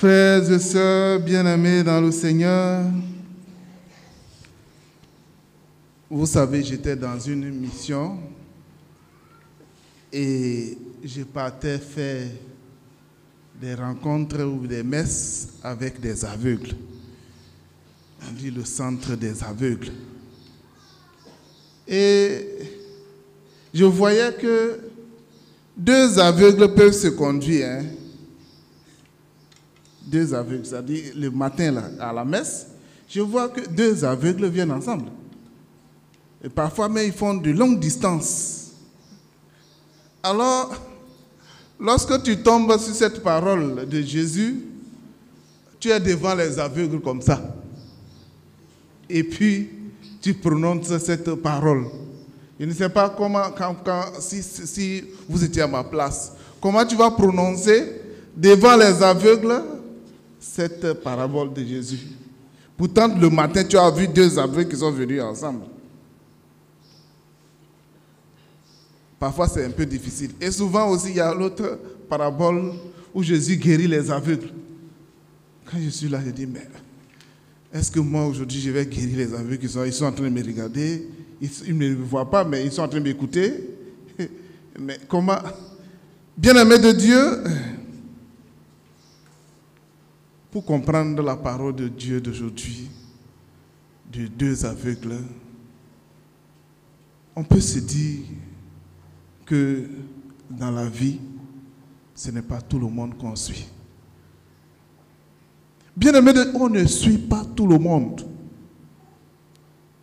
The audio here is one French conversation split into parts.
Frères et sœurs bien-aimés dans le Seigneur, vous savez, j'étais dans une mission et je partais faire des rencontres ou des messes avec des aveugles. On dit le centre des aveugles. Et je voyais que 2 aveugles peuvent se conduire. Hein. 2 aveugles, c'est-à-dire le matin là, à la messe, je vois que 2 aveugles viennent ensemble. Et parfois même ils font de longues distances. Alors, lorsque tu tombes sur cette parole de Jésus, tu es devant les aveugles comme ça. Et puis, tu prononces cette parole. Je ne sais pas comment, si vous étiez à ma place, comment tu vas prononcer devant les aveugles cette parabole de Jésus. Pourtant, le matin, tu as vu 2 aveugles qui sont venus ensemble. Parfois, c'est un peu difficile. Et souvent aussi, il y a l'autre parabole où Jésus guérit les aveugles. Quand je suis là, je dis, mais est-ce que moi, aujourd'hui, je vais guérir les aveugles ils sont en train de me regarder, ils ne me voient pas, mais ils sont en train de m'écouter. Mais comment? Bien-aimé de Dieu, pour comprendre la parole de Dieu d'aujourd'hui, de 2 aveugles, on peut se dire que dans la vie, ce n'est pas tout le monde qu'on suit. Bien-aimé, on ne suit pas tout le monde.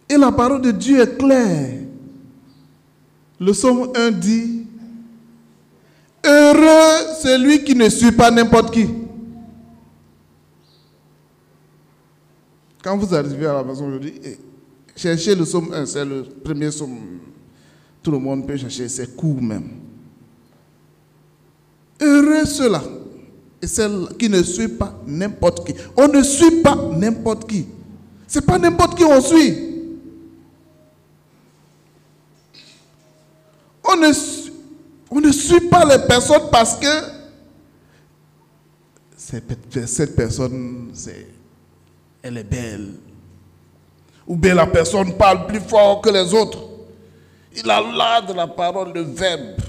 Et la parole de Dieu est claire. Le psaume 1 dit, « Heureux celui qui ne suit pas n'importe qui. » Quand vous arrivez à la maison aujourd'hui, cherchez le psaume 1, c'est le premier psaume. Tout le monde peut chercher, c'est court même. Heureux ceux-là et celles qui ne suivent pas n'importe qui. On ne suit pas n'importe qui. Ce n'est pas n'importe qui on suit. On ne suit pas les personnes parce que cette personne, elle est belle. Ou bien la personne parle plus fort que les autres. Il a l'art de la parole, le verbe.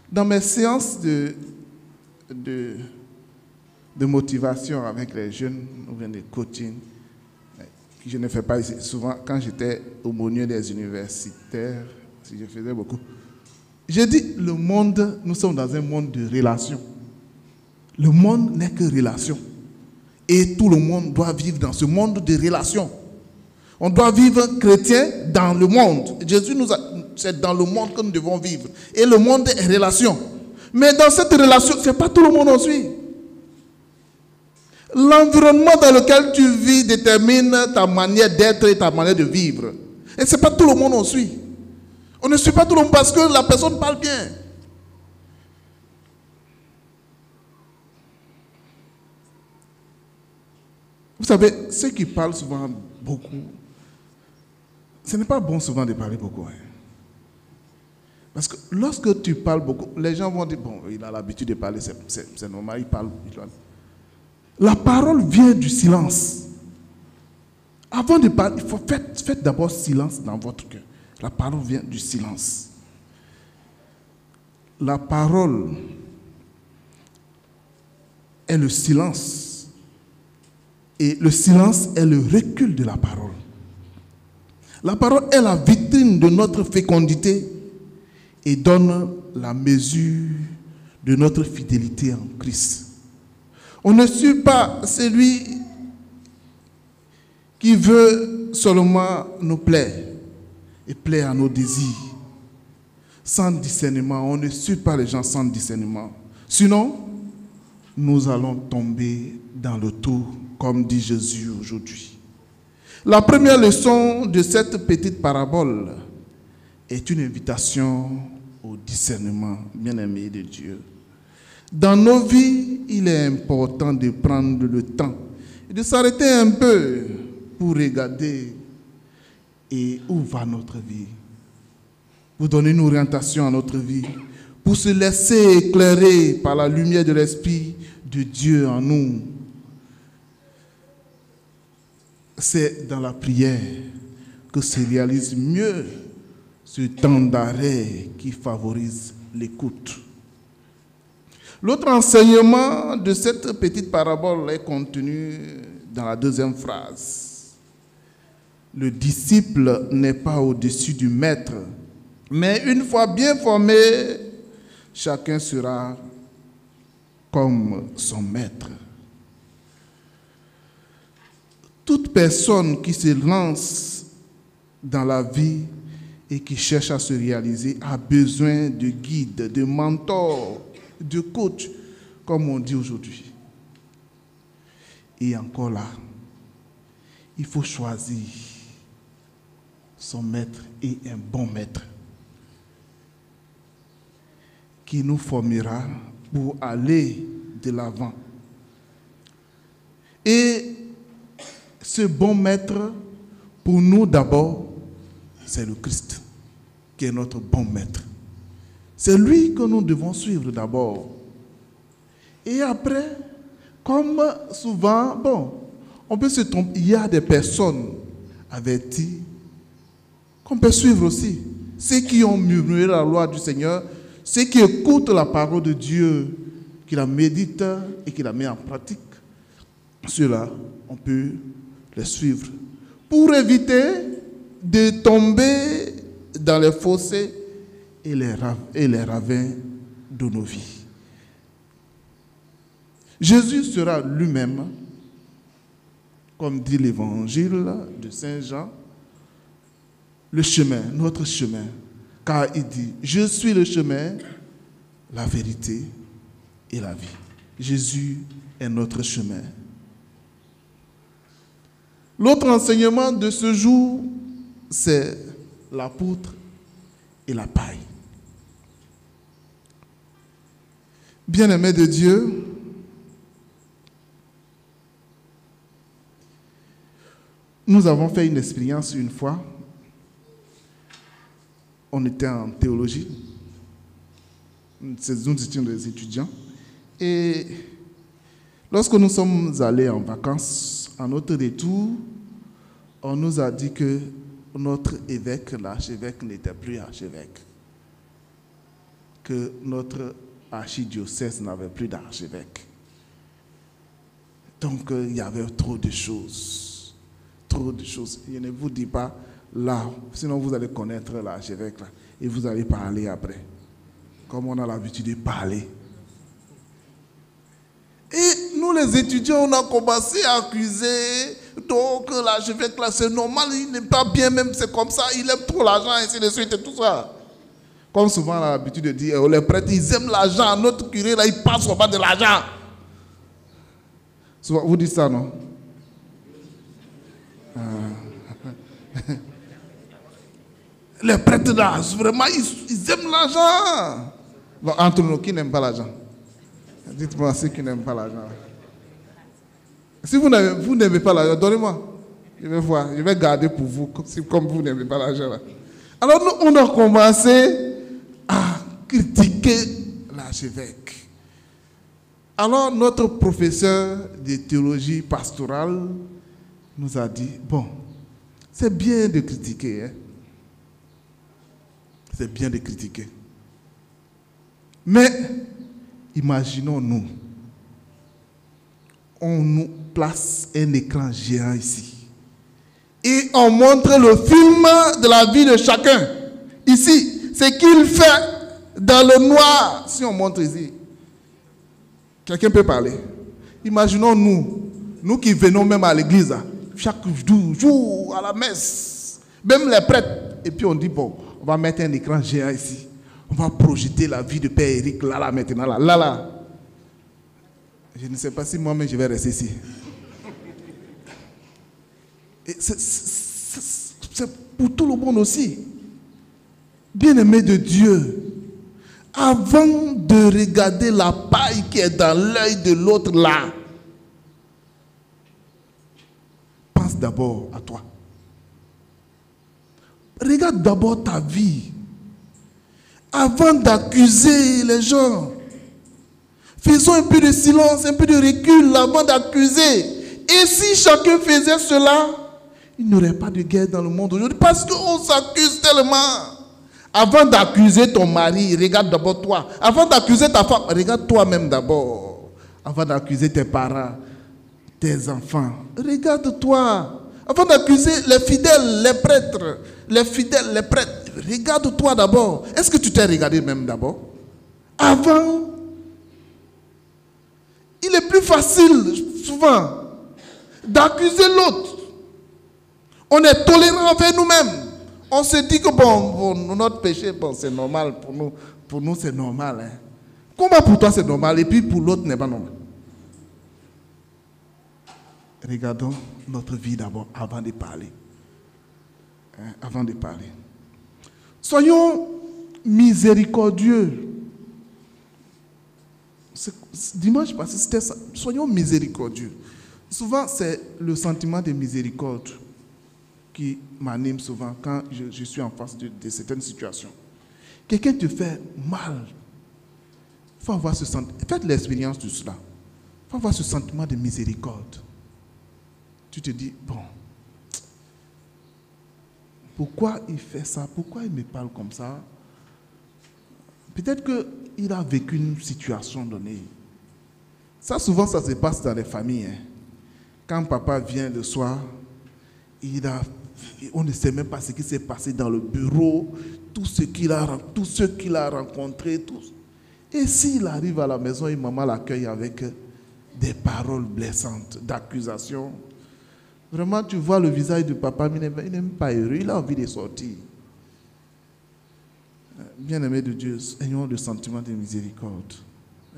Dans mes séances de motivation avec les jeunes, ou bien de coaching, que je ne fais pas ici, souvent quand j'étais aumônier des universitaires, si je faisais beaucoup, j'ai dit, le monde, nous sommes dans un monde de relations. Le monde n'est que relation. Et tout le monde doit vivre dans ce monde de relations. On doit vivre chrétien dans le monde. Jésus nous a... C'est dans le monde que nous devons vivre. Et le monde est relation. Mais dans cette relation, ce n'est pas tout le monde qu'on suit. L'environnement dans lequel tu vis détermine ta manière d'être et ta manière de vivre. Et ce n'est pas tout le monde qu'on suit. On ne suit pas tout le monde parce que la personne parle bien. Vous savez, ceux qui parlent souvent beaucoup, ce n'est pas bon souvent de parler beaucoup. Hein. Parce que lorsque tu parles beaucoup, les gens vont dire, bon, il a l'habitude de parler, c'est normal, il parle. La parole vient du silence. Avant de parler, il faut faire d'abord silence dans votre cœur. La parole vient du silence. La parole est le silence. Et le silence est le recul de la parole. La parole est la vitrine de notre fécondité et donne la mesure de notre fidélité en Christ. On ne suit pas celui qui veut seulement nous plaire et plaire à nos désirs. Sans discernement, on ne suit pas les gens sans discernement. Sinon, nous allons tomber dans le trou, comme dit Jésus aujourd'hui. La première leçon de cette petite parabole est une invitation au discernement, bien-aimé de Dieu. Dans nos vies, il est important de prendre le temps et de s'arrêter un peu pour regarder et où va notre vie, pour donner une orientation à notre vie, pour se laisser éclairer par la lumière de l'Esprit de Dieu en nous. C'est dans la prière que se réalise mieux ce temps d'arrêt qui favorise l'écoute. L'autre enseignement de cette petite parabole est contenu dans la deuxième phrase. Le disciple n'est pas au-dessus du maître, mais une fois bien formé, chacun sera comme son maître. Toute personne qui se lance dans la vie et qui cherche à se réaliser a besoin de guide, de mentor, de coach, comme on dit aujourd'hui. Et encore là, il faut choisir son maître et un bon maître qui nous formera pour aller de l'avant. Et ce bon maître, pour nous d'abord, c'est le Christ, qui est notre bon maître. C'est lui que nous devons suivre d'abord. Et après, comme souvent, on peut se tromper. Il y a des personnes averties qu'on peut suivre aussi. Ceux qui ont murmuré la loi du Seigneur, ceux qui écoutent la parole de Dieu, qui la méditent et qui la mettent en pratique, ceux-là, on peut les suivre pour éviter de tomber dans les fossés et les ravins de nos vies. Jésus sera lui-même, comme dit l'évangile de Saint Jean, le chemin, notre chemin. Car il dit, je suis le chemin, la vérité et la vie. Jésus est notre chemin. L'autre enseignement de ce jour, c'est la poutre et la paille. Bien-aimés de Dieu, nous avons fait une expérience une fois. On était en théologie. Nous étions des étudiants. Et lorsque nous sommes allés en vacances, en notre retour, on nous a dit que notre évêque, l'archevêque, n'était plus archevêque. Que notre archidiocèse n'avait plus d'archevêque. Donc, il y avait trop de choses. Trop de choses. Je ne vous dis pas là, sinon vous allez connaître l'archevêque là, et vous allez parler après. Comme on a l'habitude de parler. Et nous, les étudiants, on a commencé à accuser. Donc, l'archevêque là, c'est normal, il n'est pas bien, même c'est comme ça, il aime trop l'argent, ainsi de suite, et tout ça. Comme souvent, on a l'habitude de dire, les prêtres, ils aiment l'argent, notre curé là, il passe au bas de l'argent. Souvent, vous dites ça, non? Les prêtres là, vraiment, ils aiment l'argent. Bon, entre nous, qui n'aime pas l'argent? Dites-moi ceux qui n'aiment pas l'argent. Si vous n'aimez pas l'argent, donnez-moi. Je vais voir, je vais garder pour vous, comme vous n'aimez pas l'argent. Là. Alors nous, on a commencé à critiquer l'archevêque. Alors notre professeur de théologie pastorale nous a dit, bon, c'est bien de critiquer. Hein? C'est bien de critiquer. Mais, imaginons-nous, on nous place un écran géant ici. Et on montre le film de la vie de chacun. Ici, ce qu'il fait dans le noir. Si on montre ici, quelqu'un peut parler. Imaginons-nous, nous qui venons même à l'église, chaque jour à la messe, même les prêtres. Et puis on dit, bon, on va mettre un écran géant ici. On va projeter la vie de Père Éric, là, maintenant, là. Je ne sais pas si moi-même je vais rester ici. C'est pour tout le monde aussi. Bien-aimé de Dieu, avant de regarder la paille qui est dans l'œil de l'autre là, pense d'abord à toi. Regarde d'abord ta vie. Avant d'accuser les gens, Faisons un peu de silence, un peu de recul avant d'accuser. Et si chacun faisait cela, il n'y aurait pas de guerre dans le monde aujourd'hui parce qu'on s'accuse tellement. Avant d'accuser ton mari, regarde d'abord toi. Avant d'accuser ta femme, regarde toi-même d'abord. Avant d'accuser tes parents, tes enfants, regarde-toi. Avant d'accuser les fidèles, les prêtres, regarde-toi d'abord. Est-ce que tu t'es regardé même d'abord? Avant, il est plus facile, souvent, d'accuser l'autre. On est tolérant envers nous-mêmes. On se dit que bon, notre péché, bon, c'est normal pour nous. Pour nous, c'est normal. Hein. Comment pour toi c'est normal et puis pour l'autre n'est pas normal? Regardons notre vie d'abord avant de parler. Hein, avant de parler. Soyons miséricordieux. Dimanche passé, c'était ça. Soyons miséricordieux. Souvent, c'est le sentiment de miséricorde qui m'anime souvent quand je suis en face de certaines situations. Quelqu'un te fait mal. Il faut avoir ce sentiment. Faites l'expérience de cela. Il faut avoir ce sentiment de miséricorde. Tu te dis, bon, pourquoi il fait ça? Pourquoi il me parle comme ça? Peut-être qu'il a vécu une situation donnée. Ça, souvent, ça se passe dans les familles. Hein. Quand papa vient le soir, on ne sait même pas ce qui s'est passé dans le bureau, tout ce qu'il a rencontré, tout. Et s'il arrive à la maison et maman l'accueille avec des paroles blessantes, d'accusations, vraiment tu vois le visage de papa, il n'est pas heureux, il a envie de sortir. Bien-aimés de Dieu, ayons le sentiment de miséricorde.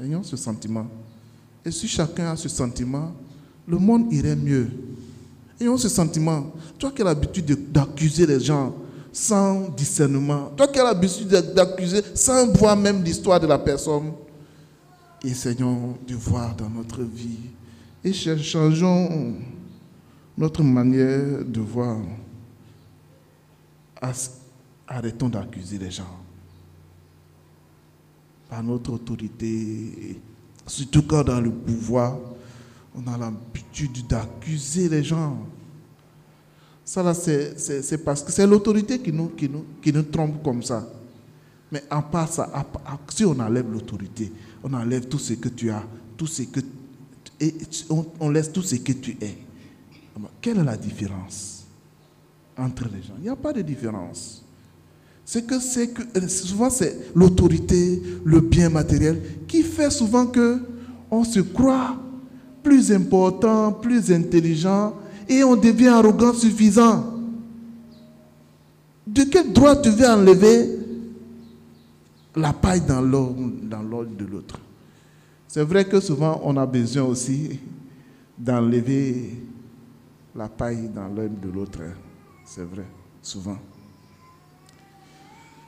Ayons ce sentiment. Et si chacun a ce sentiment, le monde irait mieux. Ayons ce sentiment. Toi qui as l'habitude d'accuser les gens sans discernement, toi qui as l'habitude d'accuser sans voir même l'histoire de la personne, essayons de voir dans notre vie et changeons notre manière de voir. Arrêtons d'accuser les gens. Par notre autorité, surtout quand dans le pouvoir, on a l'habitude d'accuser les gens. Ça là, c'est parce que c'est l'autorité qui nous trompe comme ça. Mais à part ça, si on enlève l'autorité, on enlève tout ce que tu as, on laisse tout ce que tu es. Quelle est la différence entre les gens? Il n'y a pas de différence. Souvent c'est l'autorité, le bien matériel qui fait souvent que on se croit plus important, plus intelligent et on devient arrogant, suffisant. De quel droit tu veux enlever la paille dans l'or de l'autre? C'est vrai que souvent on a besoin aussi d'enlever la paille dans l'œil de l'autre. C'est vrai, souvent.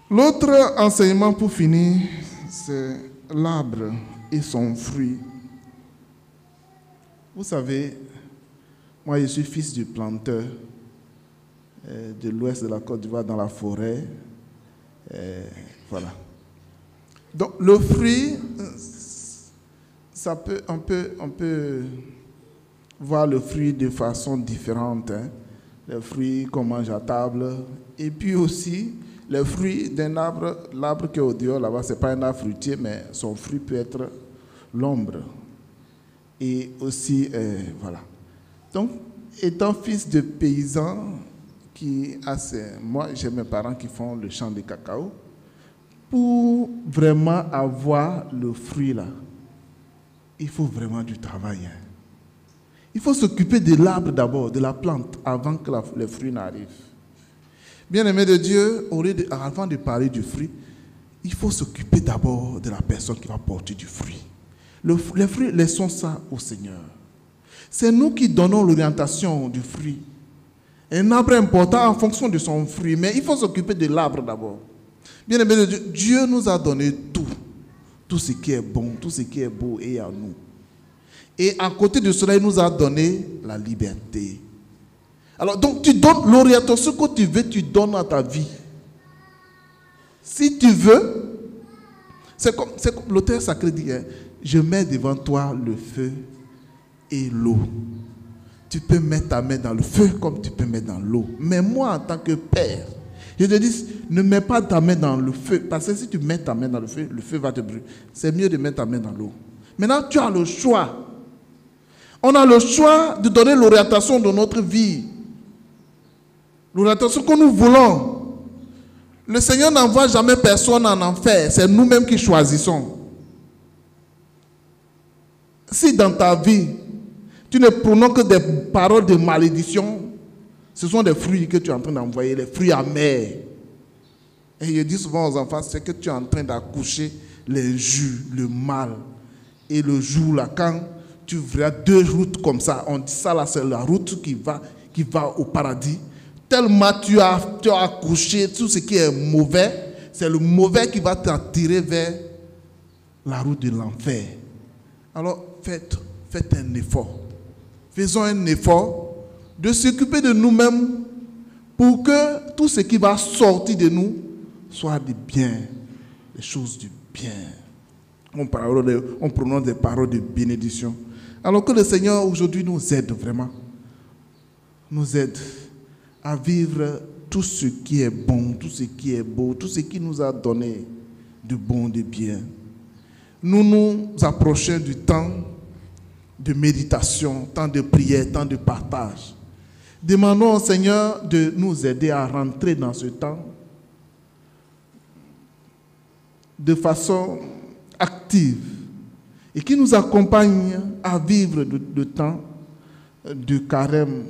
L'autre enseignement pour finir, c'est l'arbre et son fruit. Vous savez, moi je suis fils du planteur de l'ouest de la Côte d'Ivoire dans la forêt. Voilà. Donc le fruit, on peut voir le fruit de façon différente. Hein. Les fruits qu'on mange à table. Et puis aussi, les fruits d'un arbre, l'arbre qui est au dehors là-bas, ce n'est pas un arbre fruitier, mais son fruit peut être l'ombre. Et aussi, voilà. Donc, étant fils de paysan, moi j'ai mes parents qui font le champ de cacao, pour vraiment avoir le fruit là, il faut vraiment du travail. Hein. Il faut s'occuper de l'arbre d'abord, de la plante, avant que le fruit n'arrive. Bien-aimé de Dieu, avant de parler du fruit, il faut s'occuper d'abord de la personne qui va porter du fruit. Les fruits, laissons ça au Seigneur. C'est nous qui donnons l'orientation du fruit. Un arbre est important en fonction de son fruit, mais il faut s'occuper de l'arbre d'abord. Bien-aimé de Dieu, Dieu nous a donné tout ce qui est bon, tout ce qui est beau est à nous. Et à côté de cela, il nous a donné la liberté. Alors, donc, tu donnes l'orientation, ce que tu veux, tu donnes à ta vie. Si tu veux, c'est comme l'auteur sacré dit, hein, je mets devant toi le feu et l'eau. Tu peux mettre ta main dans le feu comme tu peux mettre dans l'eau. Mais moi, en tant que père, je te dis, ne mets pas ta main dans le feu. Parce que si tu mets ta main dans le feu va te brûler. C'est mieux de mettre ta main dans l'eau. Maintenant, tu as le choix. On a le choix de donner l'orientation de notre vie. L'orientation que nous voulons. Le Seigneur n'envoie jamais personne en enfer. C'est nous-mêmes qui choisissons. Si dans ta vie, tu ne prononces que des paroles de malédiction, ce sont des fruits que tu es en train d'envoyer, les fruits amers. Et je dis souvent aux enfants, c'est que tu es en train d'accoucher les jus, le mal. Et le jour là, quand tu verras deux routes comme ça, on dit ça là, c'est la route qui va au paradis. Tellement tu as accouché tout ce qui est mauvais, c'est le mauvais qui va t'attirer vers la route de l'enfer. Alors faites un effort. Faisons un effort de s'occuper de nous-mêmes pour que tout ce qui va sortir de nous soit du bien, des choses du bien. On prononce des paroles de bénédiction. Alors que le Seigneur aujourd'hui nous aide vraiment. Nous aide à vivre tout ce qui est bon, tout ce qui est beau, tout ce qui nous a donné de bon, de bien. Nous nous approchons du temps de méditation, temps de prière, temps de partage. Demandons au Seigneur de nous aider à rentrer dans ce temps de façon active et qui nous accompagne à vivre le temps de carême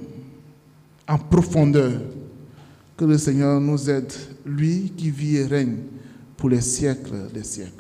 en profondeur. Que le Seigneur nous aide, lui qui vit et règne pour les siècles des siècles.